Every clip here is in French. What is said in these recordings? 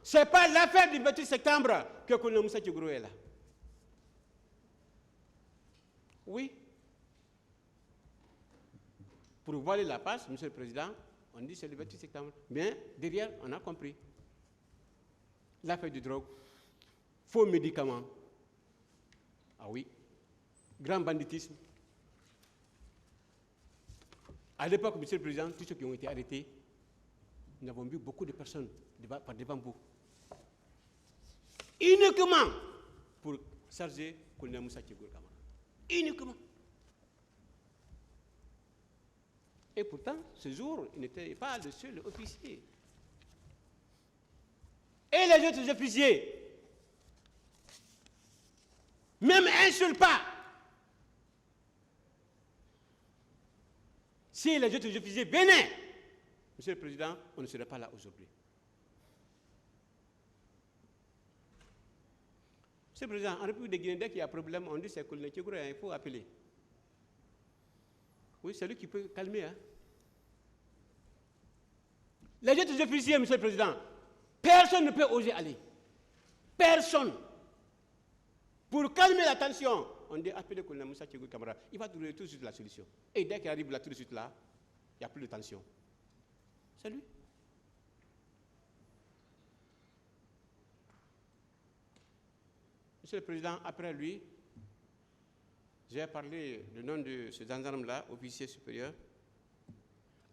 Ce n'est pas l'affaire du 28 septembre que le colonel Moussa Tchegourou est là. Oui. Pour voiler la passe, Monsieur le Président, on dit que c'est le 28 septembre. Mais derrière, on a compris. L'affaire du drogue, faux médicaments. Ah oui. Grand banditisme. À l'époque, Monsieur le Président, tous ceux qui ont été arrêtés, nous avons vu beaucoup de personnes par des bambous. Uniquement pour charger le colonel Moussa Tchegourou Kamara. Uniquement. Et pourtant, ce jour, il n'était pas le seul officier. Et les autres officiers, même un seul pas. Si les autres officiers venaient, Monsieur le Président, on ne serait pas là aujourd'hui. Monsieur le Président, en République de Guinée, dès qu'il y a un problème, on dit c'est le colonel Tchegourou, il faut appeler. Oui, c'est lui qui peut calmer. Hein. Les autres officiers, Monsieur le Président, personne ne peut oser aller. Personne. Pour calmer la tension, on dit appeler le colonel Moussa Tchegourou Kamara. Il va trouver tout de suite la solution. Et dès qu'il arrive là, tout de suite là, il n'y a plus de tension. C'est lui. Monsieur le Président, après lui, j'ai parlé le nom de ce gendarme-là, officier supérieur.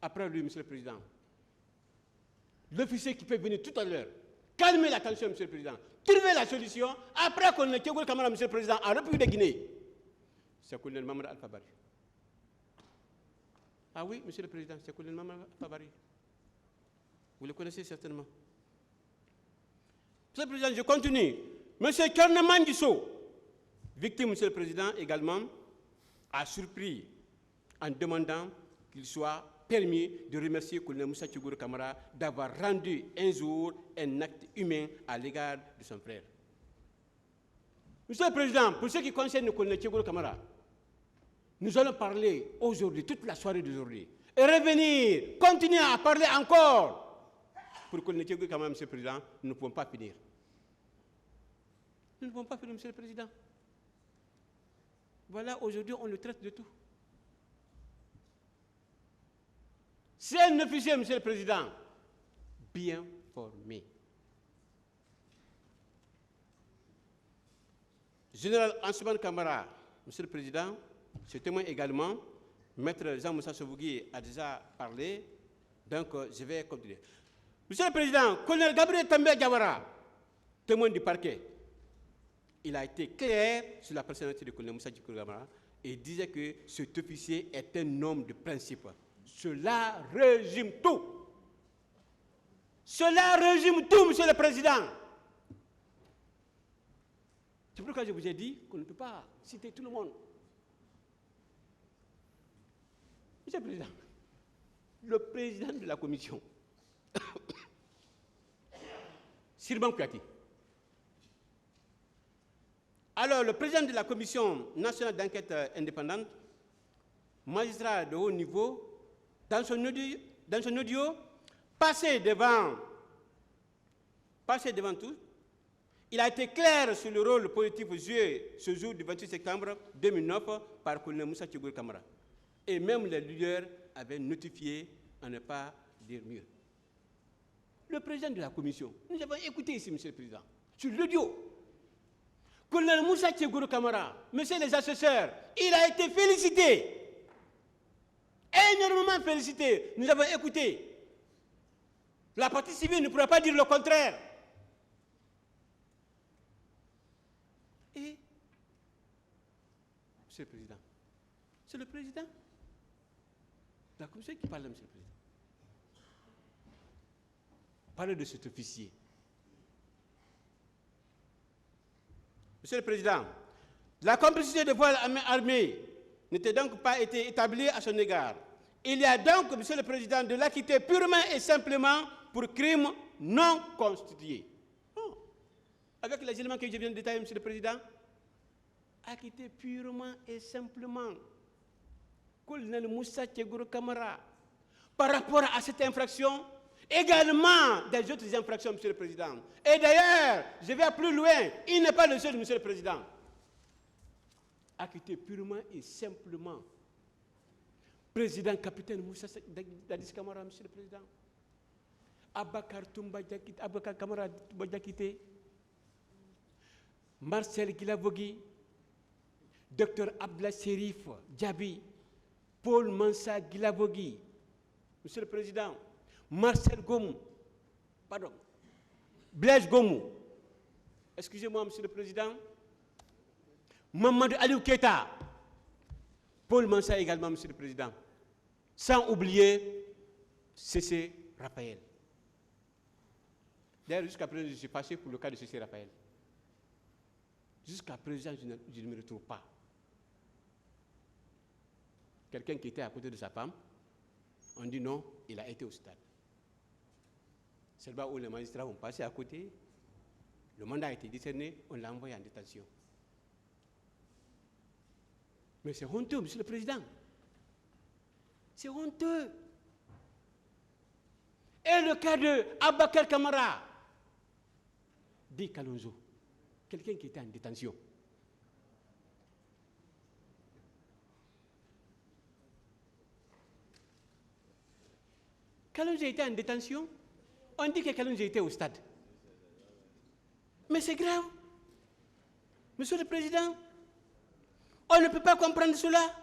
Après lui, Monsieur le Président, l'officier qui peut venir tout à l'heure, calmer la tension, Monsieur le Président, trouver la solution, après qu'on ait Tchegourou Kamara, Monsieur le Président, en République de Guinée, c'est le colonel Mamadou Alpha Bari. Ah oui, Monsieur le Président, c'est le colonel Mamadou Alpha Bari. Vous le connaissez certainement. Monsieur le Président, je continue. Monsieur Kerneman Disso, victime, Monsieur le Président, également, a surpris en demandant qu'il soit permis de remercier le colonel Moussa Tchegourou Kamara d'avoir rendu un jour un acte humain à l'égard de son frère. Monsieur le Président, pour ce qui concerne le colonel Tchegourou Kamara, nous allons parler aujourd'hui, toute la soirée d'aujourd'hui, et revenir, continuer à parler encore. Pour le colonel Tchegourou Kamara, Monsieur le Président, nous ne pouvons pas finir. Nous ne pouvons pas finir, Monsieur le Président. Voilà, aujourd'hui, on le traite de tout. C'est un officier, Monsieur le Président, bien formé. Général Ansoumane Kamara, Monsieur le Président, ce témoin également, Maître Jean-Moussa Sobougui a déjà parlé, donc je vais continuer. Monsieur le Président, colonel Gabriel També Diawara, témoin du parquet, il a été clair sur la personnalité du colonel Moussa Tchegourou Kamara et disait que cet officier est un homme de principe. Cela résume tout. Cela résume tout, Monsieur le Président. C'est pourquoi je vous ai dit qu'on ne peut pas citer tout le monde. Monsieur le Président, le président de la commission, Sirban Kouyaté. Alors, le président de la commission nationale d'enquête indépendante, magistrat de haut niveau, dans son audio, passé devant tout, il a été clair sur le rôle politique joué ce jour du 28 septembre 2009 par le colonel Moussa Tchegourou Kamara. Et même les leaders avaient notifié à ne pas dire mieux. Le président de la commission, nous avons écouté ici, Monsieur le Président, sur l'audio. Colonel Moussa Tchegourou Kamara, Monsieur les assesseurs, il a été félicité. Énormément félicité. Nous avons écouté. La partie civile ne pourra pas dire le contraire. Et, Monsieur le Président, c'est le Président de la commission qui parle, Monsieur le Président. Parlez de cet officier. Monsieur le Président, la complicité de voile armée n'était donc pas été établie à son égard. Il y a donc, Monsieur le Président, de l'acquitter purement et simplement pour crime non constitué. Oh. Avec les éléments que je viens de détailler, Monsieur le Président, acquitté purement et simplement. Colonel Moussa Tchegourou Kamara, par rapport à cette infraction, également des autres infractions, Monsieur le Président. Et d'ailleurs, je vais plus loin, il n'est pas le seul, Monsieur le Président. Acquitté purement et simplement. Président capitaine Moussa Dadis Camara, Monsieur le Président. Abakar Kamara Toumba Diakité. Marcel Guilavogui. Dr Abdallah Serif Djabi. Paul Mansa Guilavogui. Monsieur le Président. Marcel Gomou. Pardon. Blaise Gomou. Excusez-moi, Monsieur le Président. Mamadou Aliou Keita. Paul Mansa également, Monsieur le Président. Sans oublier C.C. Raphaël. D'ailleurs, jusqu'à présent, je suis passé pour le cas de C.C. Raphaël. Jusqu'à présent, je ne me retrouve pas. Quelqu'un qui était à côté de sa femme, on dit non, il a été au stade. C'est là où les magistrats ont passé à côté, le mandat a été décerné, on l'a envoyé en détention. Mais c'est honteux, Monsieur le Président. C'est honteux. Et le cas de Abakar Kamara, dit Kalonzo, quelqu'un qui était en détention. Kalonzo était en détention, on dit que Kalonzo était au stade. Mais c'est grave. Monsieur le Président, on ne peut pas comprendre cela.